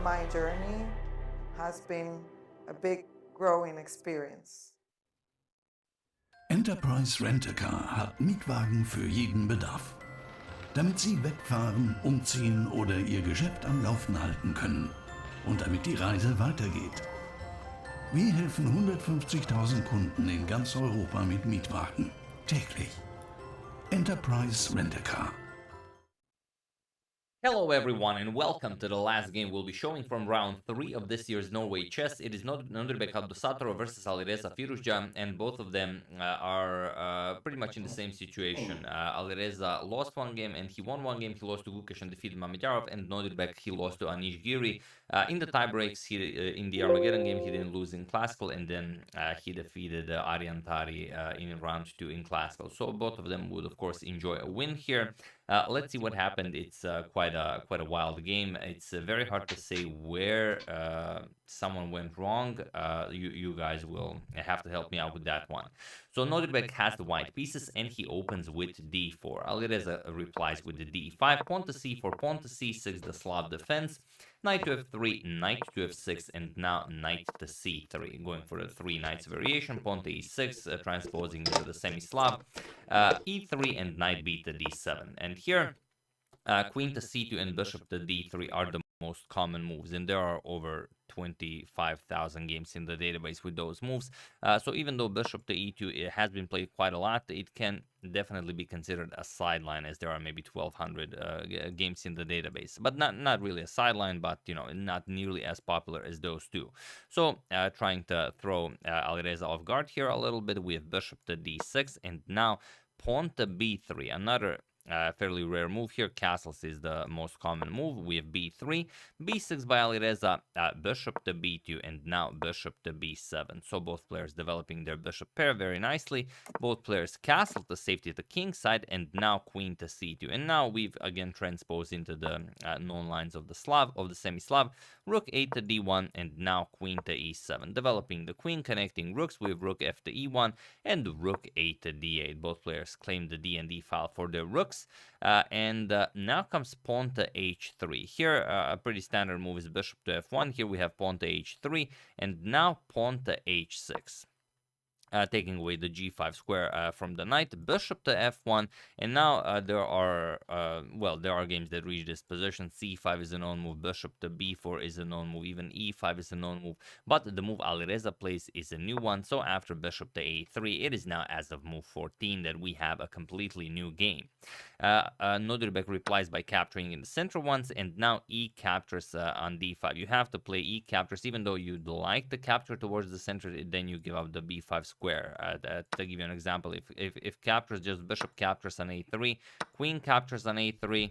My journey has been a big growing experience. Enterprise Rent-A-Car hat Mietwagen für jeden Bedarf. Damit Sie wegfahren, umziehen oder Ihr Geschäft am Laufen halten können und damit die Reise weitergeht. Wir helfen 150.000 Kunden in ganz Europa mit Mietwagen. Täglich. Enterprise Rent-A-Car. Hello everyone and welcome to the last game we'll be showing from round 3 of this year's Norway Chess. It is Nordrbek Abdusatoro versus Alireza Firuzja, and both of them are pretty much in the same situation. Alireza lost one game and he won one game. He lost to Gukesh and defeated Mamedyarov, and Nordrbek he lost to Anish Giri. In the tiebreaks, in the Armageddon game he didn't lose in Classical, and then he defeated Aryan Tari in round 2 in Classical. So both of them would of course enjoy a win here. Let's see what happened. It's quite a wild game. It's very hard to say where someone went wrong. You guys will have to help me out with that one. So Nordrbek has the white pieces and he opens with d4. Alireza replies with the d5, pawn to c4, pawn to c6, the Slav defense, knight to f3, knight to f6, and now knight to c3. Going for the 3 knights variation, pawn to e6, transposing into the semi-Slav, e3, and knight b to d7. And here, queen to c2 and bishop to d3 are the most common moves, and there are over 25,000 games in the database with those moves. So even though bishop to e2 it has been played quite a lot, it can definitely be considered a sideline, as there are maybe 1,200 games in the database. But not really a sideline, but you know, not nearly as popular as those two. So trying to throw Alireza off guard here a little bit with bishop to d6, and now pawn to b3, another fairly rare move here. Castles is the most common move. We have b3, b6 by Alireza, bishop to b2, and now bishop to b7. So both players developing their bishop pair very nicely. Both players castle to safety to king side, and now queen to c2. And now we've again transposed into the known lines of the semi-Slav. Rook 8 to d1, and now queen to e7. Developing the queen, connecting rooks with rook f to e1 and rook 8 to d8. Both players claim the d and d file for their rooks. And now comes pawn to h3. Here, a pretty standard move is bishop to f1. Here we have pawn to h3, and now pawn to h6. taking away the g5 square from the knight, bishop to f1, and now there are games that reach this position. c5 is a known move, bishop to b4 is a known move, even e5 is a known move, but the move Alireza plays is a new one. So after bishop to a3, it is now as of move 14 that we have a completely new game. Nodirbek replies by capturing in the center once, and now e captures on d5. You have to play e captures, even though you'd like the capture towards the center, then you give up the b5 square. To give you an example, if captures, just bishop captures on a3, queen captures on a3,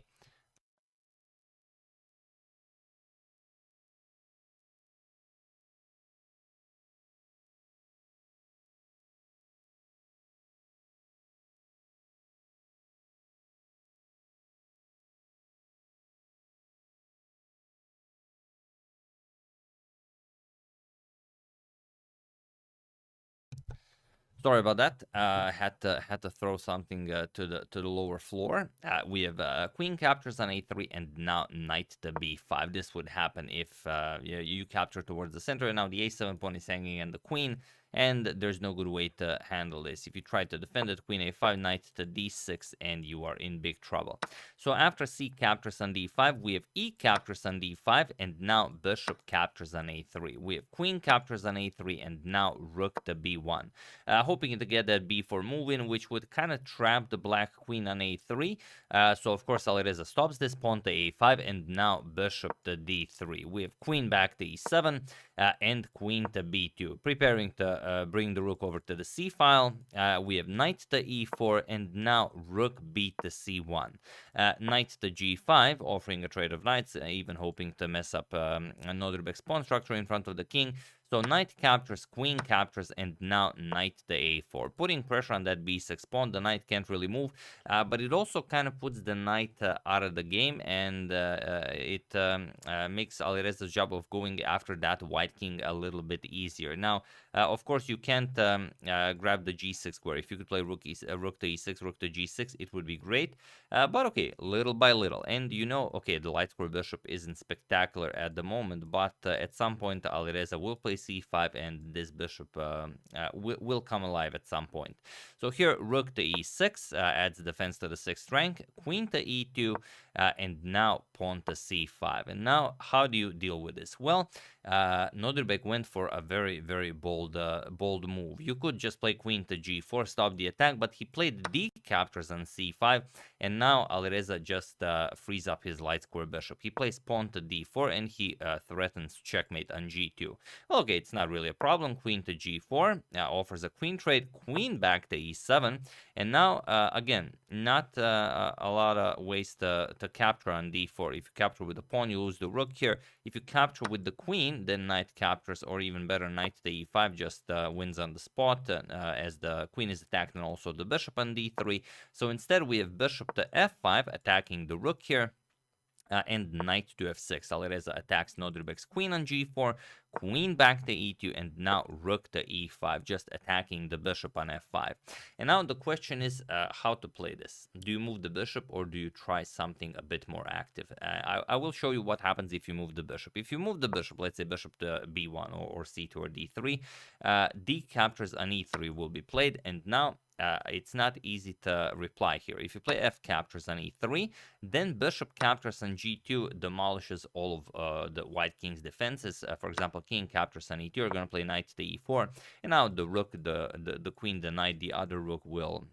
sorry about that. Had to throw something to the lower floor. We have queen captures on a3, and now knight to b5. This would happen if you capture towards the center, and now the a7 pawn is hanging on the queen, and there's no good way to handle this. If you try to defend it, queen a5, knight to d6, and you are in big trouble. So after c captures on d5, we have e captures on d5, and now bishop captures on a3. We have queen captures on a3, and now rook to b1. Hoping to get that b4 move in, which would kind of trap the black queen on a3. So of course Alireza stops this, pawn to a5, and now bishop to d3. We have queen back to e7, and queen to b2, preparing to bring the rook over to the c file. We have knight to e4, and now rook b to c1. Knight to g5, offering a trade of knights, even hoping to mess up Nodirbek's pawn structure in front of the king. So knight captures, queen captures, and now knight to a4, putting pressure on that b6 pawn. The knight can't really move, but it also kind of puts the knight out of the game, and it makes Alireza's job of going after that white king a little bit easier. Now, of course, you can't grab the g6 square. If you could play rook to e6, rook to g6, it would be great. But okay, little by little. And okay, the light square bishop isn't spectacular at the moment, but at some point Alireza will play c5, and this bishop will come alive at some point. So here, rook to e6 adds defense to the 6th rank, queen to e2, and now pawn to c5. And now, how do you deal with this? Well, Nodirbek went for a very, very bold move. You could just play queen to g4, stop the attack, but he played d captures on c5, and now Alireza just frees up his light square bishop. He plays pawn to d4, and he threatens checkmate on g2. Okay, it's not really a problem. Queen to g4 offers a queen trade, queen back to e7, and now again, not a lot of ways to capture on d4. If you capture with the pawn, you lose the rook here. If you capture with the queen, then knight captures, or even better, knight to e5 just wins on the spot, as the queen is attacked, and also the bishop on d3. So instead, we have bishop to f5, attacking the rook here. And knight to f6. Alireza attacks Nodirbek's queen on g4, queen back to e2, and now rook to e5, just attacking the bishop on f5. And now the question is how to play this. Do you move the bishop, or do you try something a bit more active? I will show you what happens if you move the bishop. If you move the bishop, let's say bishop to b1 or c2 or d3, d captures on e3 will be played, and now it's not easy to reply here. If you play f captures on e3, then bishop captures on g2 demolishes all of the white king's defenses. For example, king captures on e2, you're going to play knight to e4, and now the rook, the queen, the knight, the other rook will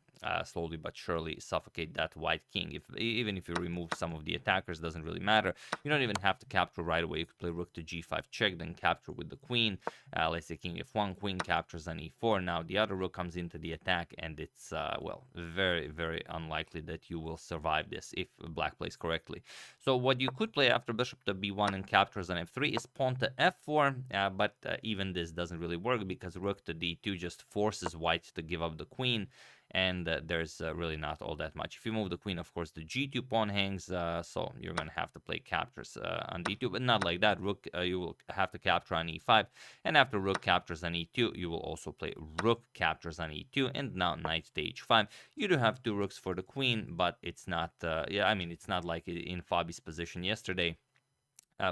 slowly but surely suffocate that white king. Even if you remove some of the attackers, doesn't really matter. You don't even have to capture right away. You could play rook to g5 check, then capture with the queen. Let's say king f1, queen captures on e4. Now the other rook comes into the attack, and it's well, very, very unlikely that you will survive this if black plays correctly. So what you could play after bishop to b1 and captures on f3 is pawn to f4, but even this doesn't really work, because rook to d2 just forces white to give up the queen, and there's really not all that much. If you move the queen, of course, the g2 pawn hangs, so you're going to have to play captures on d2, but not like that. Rook, you will have to capture on e5, and after rook captures on e2, you will also play rook captures on e2, and now knight to h5. You do have two rooks for the queen, but it's not, it's not like in Fabi's position yesterday.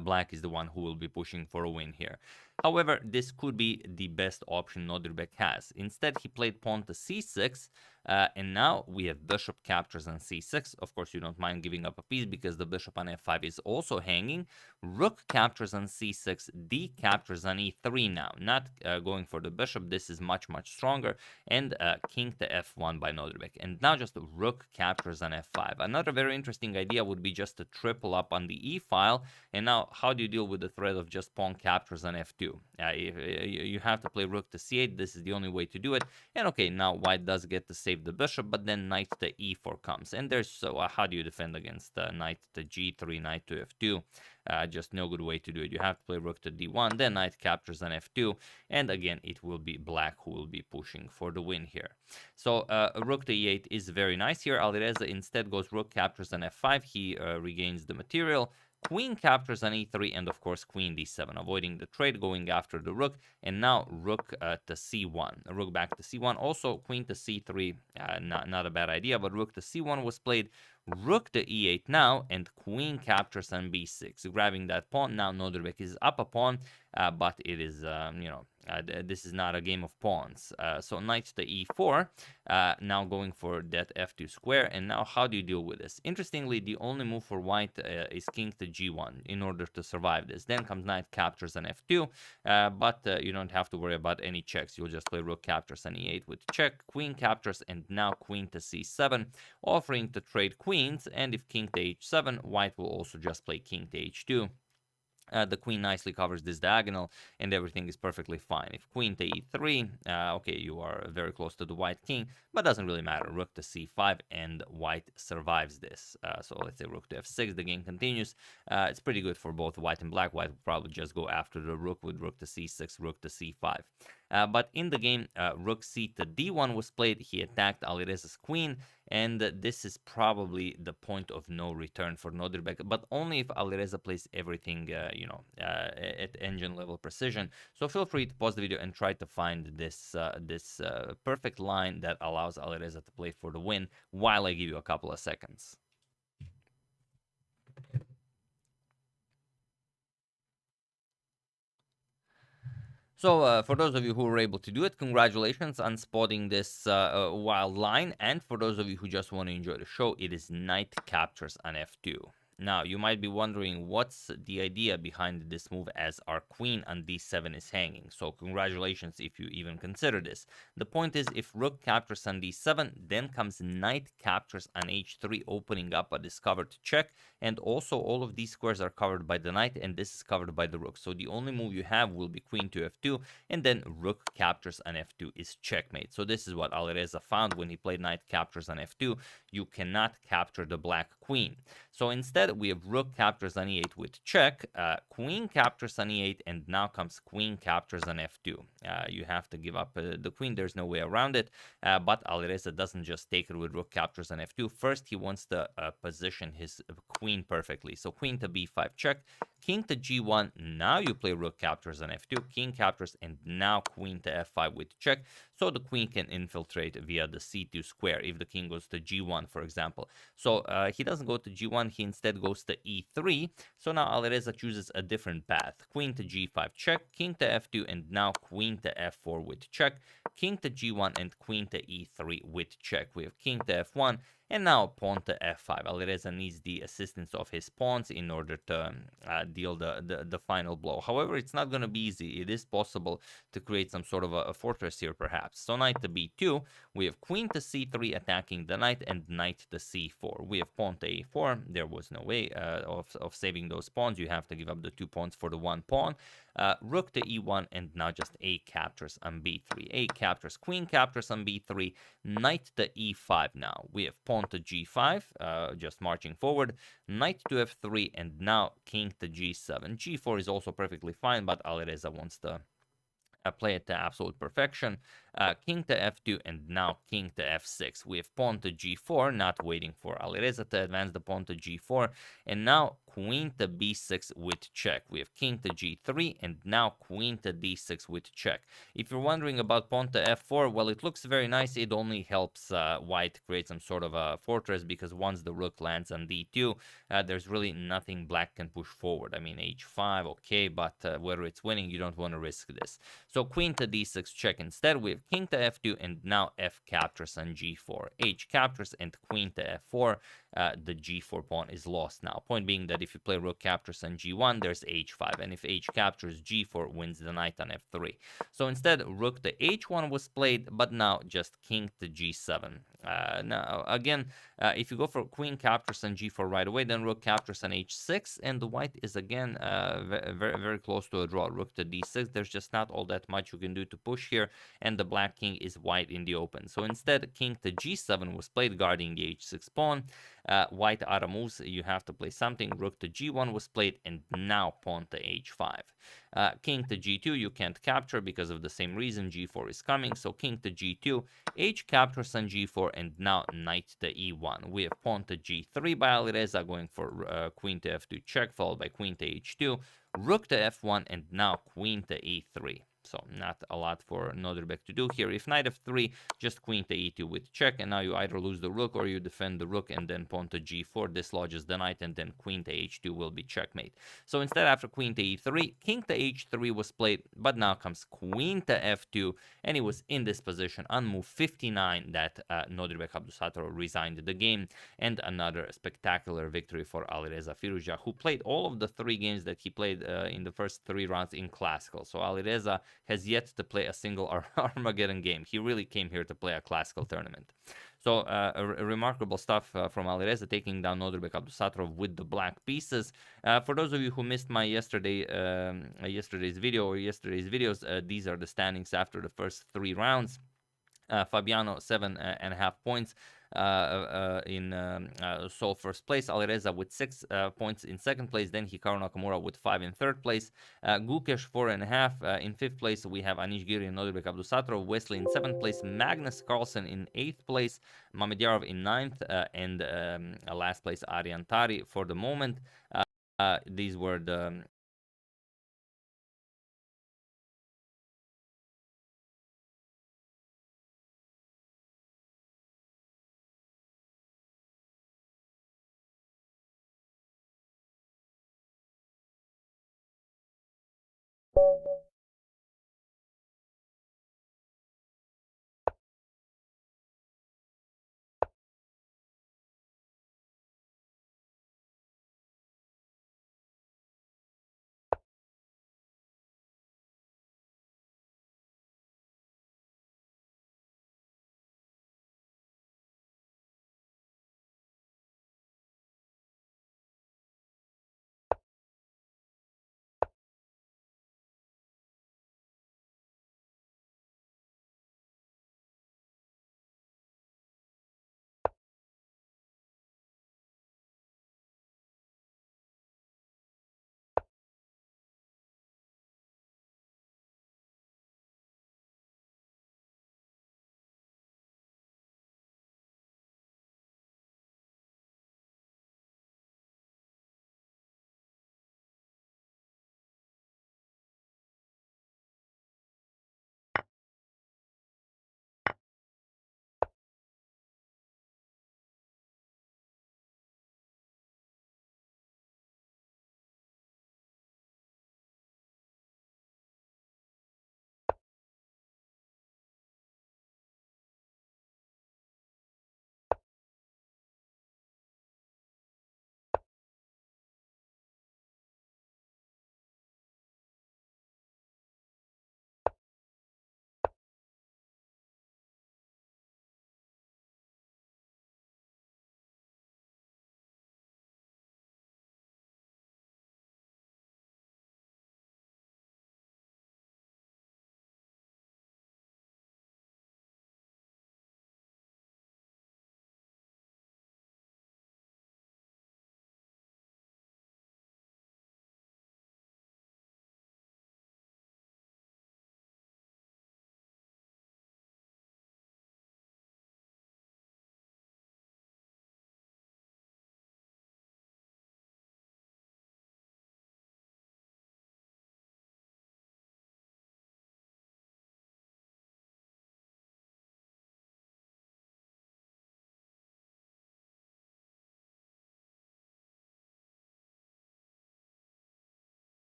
Black is the one who will be pushing for a win here. However, this could be the best option Nodirbek has. Instead, he played pawn to c6, and now we have bishop captures on c6. Of course, you don't mind giving up a piece because the bishop on f5 is also hanging. Rook captures on c6, d captures on e3 now. Not going for the bishop, this is much, much stronger. And king to f1 by Nodirbek. And now just rook captures on f5. Another very interesting idea would be just to triple up on the e-file. And now, how do you deal with the threat of just pawn captures on f2? You have to play rook to c8. This is the only way to do it. And okay, now white does get to save the bishop, but then knight to e4 comes. And there's, so how do you defend against knight to g3, knight to f2? Just no good way to do it. You have to play rook to d1, then knight captures on f2, and again, it will be black who will be pushing for the win here. So rook to e8 is very nice here. Alireza instead goes rook captures on f5. He regains the material. Queen captures on e3, and of course queen d7, avoiding the trade, going after the rook, and now rook to c1, rook back to c1, also queen to c3, not a bad idea, but rook to c1 was played, rook to e8 now, and queen captures on b6, grabbing that pawn. Now Nodirbek is up a pawn, but it is, this is not a game of pawns. So knight to e4, now going for that f2 square, and now how do you deal with this? Interestingly, the only move for white is king to g1 in order to survive this. Then comes knight captures on f2, but you don't have to worry about any checks. You'll just play rook captures on e8 with check, queen captures, and now queen to c7, offering to trade queens, and if king to h7, white will also just play king to h2. The queen nicely covers this diagonal, and everything is perfectly fine. If queen to e3, okay, you are very close to the white king, but doesn't really matter. Rook to c5, and white survives this. So let's say rook to f6, the game continues. It's pretty good for both white and black. White will probably just go after the rook with rook to c6, rook to c5. But in the game, rook c to d1 was played. He attacked Alireza's queen, and this is probably the point of no return for Nodirbek, but only if Alireza plays everything, at engine level precision. So feel free to pause the video and try to find this perfect line that allows Alireza to play for the win while I give you a couple of seconds. So for those of you who were able to do it, congratulations on spotting this wild line. And for those of you who just want to enjoy the show, it is knight captures on f2. Now, you might be wondering what's the idea behind this move as our queen on d7 is hanging. So congratulations if you even consider this. The point is, if rook captures on d7, then comes knight captures on h3, opening up a discovered check. And also all of these squares are covered by the knight, and this is covered by the rook. So the only move you have will be queen to f2, and then rook captures on f2 is checkmate. So this is what Alireza found when he played knight captures on f2. You cannot capture the black queen. So instead, we have rook captures on e8 with check, queen captures on e8, and now comes queen captures on f2. You have to give up the queen. There's no way around it. But Alireza doesn't just take it with rook captures on f2. First, he wants to position his queen perfectly. So queen to b5 check, king to g1. Now you play rook captures on f2, king captures, and now queen to f5 with check. So the queen can infiltrate via the c2 square if the king goes to g1, for example. So he doesn't go to g1, he instead goes to e3. So now Alireza chooses a different path. Queen to g5 check, king to f2, and now queen to f4 with check, king to g1, and queen to e3 with check. We have king to f1, and now pawn to f5. Alireza needs the assistance of his pawns in order to deal the final blow. However, it's not going to be easy. It is possible to create some sort of a fortress here, perhaps. So knight to b2. We have queen to c3 attacking the knight, and knight to c4. We have pawn to a4. There was no way of saving those pawns. You have to give up the 2 pawns for the 1 pawn. Rook to e1, and now just a captures on b3. A captures, queen captures on b3, knight to e5 now. We have pawn to g5, just marching forward, knight to f3, and now king to g7. g4 is also perfectly fine, but Alireza wants to play it to absolute perfection. King to f2, and now king to f6. We have pawn to g4, not waiting for Alireza to advance the pawn to g4, and now queen to b6 with check. We have king to g3 and now queen to d6 with check. If you're wondering about pawn to f4, well, it looks very nice. It only helps white create some sort of a fortress, because once the rook lands on d2, there's really nothing black can push forward. I mean, h5, okay, but whether it's winning, you don't want to risk this. So queen to d6 check instead. We have king to f2 and now f captures on g4. H captures and queen to f4. The g4 pawn is lost now. Point being that if you play rook captures on g1, there's h5, and if h captures, g4 wins the knight on f3. So instead, rook to h1 was played, but now just king to g7. Now again, if you go for queen captures on g4 right away, then rook captures on h6, and the white is again very close to a draw. Rook to d6. There's just not all that much you can do to push here, and the black king is white in the open. So instead, king to g7 was played, guarding the h6 pawn. White out of moves, you have to play something. Rook to g1 was played, and now pawn to h5. King to g2 you can't capture because of the same reason. G4 is coming, so king to g2, h captures on g4, and now knight to e1. We have pawn to g3 by Alireza, going for queen to f2 check, followed by queen to h2, rook to f1, and now queen to e3. So not a lot for Nodrbek to do here. If knight f3, just queen to e2 with check, and now you either lose the rook or you defend the rook, and then pawn to g4 dislodges the knight, and then queen to h2 will be checkmate. So instead, after queen to e3, king to h3 was played, but now comes queen to f2, and he was in this position on move 59 that Nodrbek Abdusattorov resigned the game, and another spectacular victory for Alireza Firouzja, who played all of the 3 games that he played in the first 3 rounds in classical. So Alireza has yet to play a single Armageddon game. He really came here to play a classical tournament. So remarkable stuff from Alireza, taking down Nodrbek Abdusattorov with the black pieces. For those of you who missed my yesterday's video or yesterday's videos, these are the standings after the first 3 rounds. Fabiano 7.5 points in sole first place. Alireza with 6 points in second place. Then Hikaru Nakamura with 5 in third place. Gukesh 4.5 in fifth place. We have Anish Giri and Nodrbek Abdusattorov. Wesley in 7th place. Magnus Carlsen in 8th place. Mamedyarov in 9th. And last place Aryan Tari for the moment. These were the